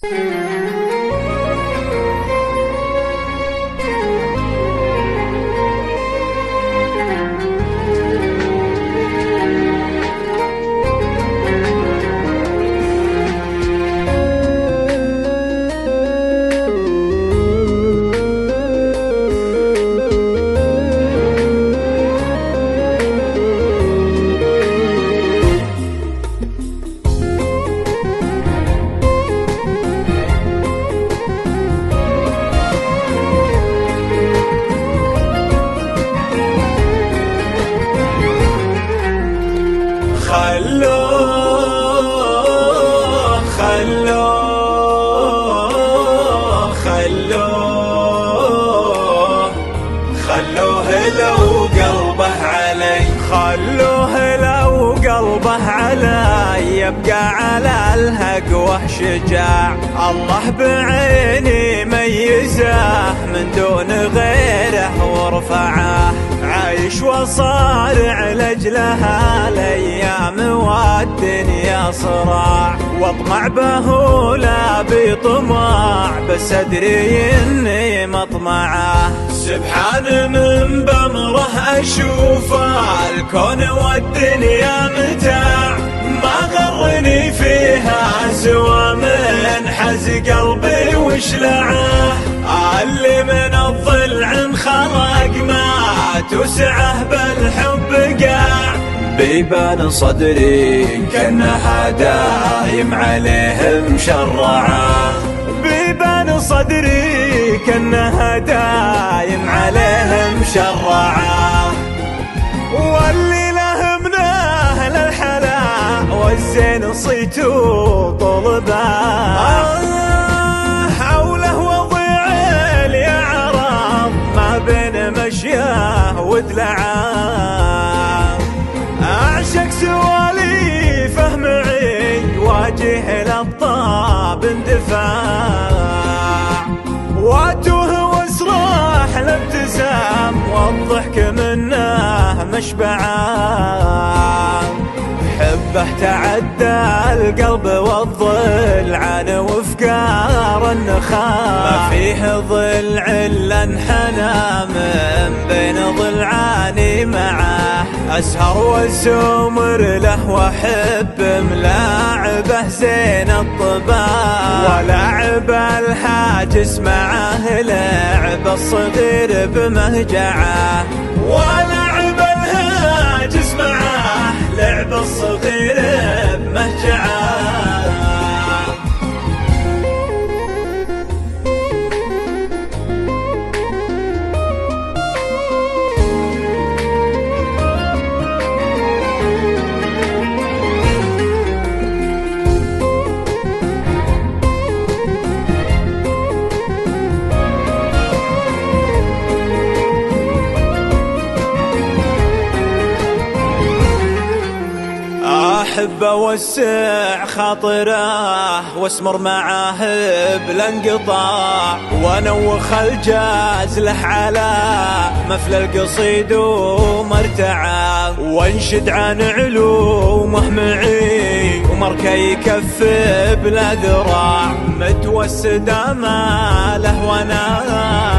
خلوه لو قلبه علي، خلوه لو قلبه علي، يبقى على الهقوة شجاع. الله بعيني ميزه من دون غيره ورفعه، عايش وصارع لأجلها الأيام والدنيا صراع، واطمع به لا بطمع، بس أدري إني مطمعه. سبحان من بمره أشوفه، الكون والدنيا متاع، ما غرني فيها سوى من حز قلبي وشلعه. اللي من الضلع انخلق ما تسعه بالحب قاع، بيبان صدري كأنها دايم عليه مشرعه، بيبان صدري كأنها دايم عليه مشرعه. واللي له من أهل الحلا والزين صيته طلبه، حوله وضيع اليعرض ما بين مشياه ودلعه. أعشق سواليفه معي واجه للطاب اندفاع، واتوه واسراح الابتسام والضحك منه مشبعه. حبه تعدى القلب والضلعان وفقار النخاع، ما فيه ضلع الا انحنى من بين ضلعاني معه. اسهر والسمر له واحب ملاعبه زين الطباع، ولعب الحاجس معه لعب الصغير بمهجعه، ولعب الهاجس معه لعب الصغير بمهجعه. أحب أوسع خاطره واسمر معاه بلا انقطاع، وانوخ الجاز له على مثل القصيد ومرتعه، وانشد عن علومه معي ومركي كف بلا ذراع. متوسد اماله وانا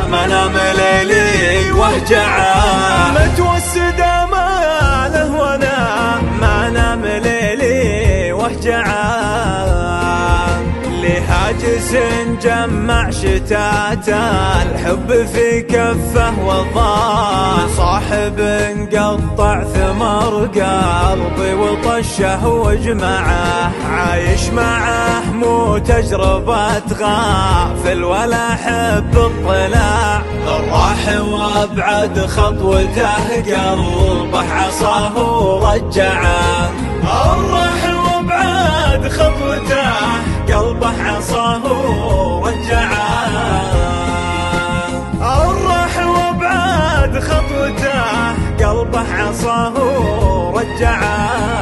منام ليلي وهجعه، متوسد اماله وانا منام ليلي وهجعه. لهاجس جمع شتات الحب في كفه وضاع، صاحب قطع ثمر قلبي وطشه وجمعه. عايش معه مو تجربة غافل ولا حب الطلاع، الراح وابعد خطوته قلبه عصاه ورجعه، الراح وابعد خطوته قلبه عصاه ورجعه، الراح وابعد خطوته قلبه عصاه ورجعه.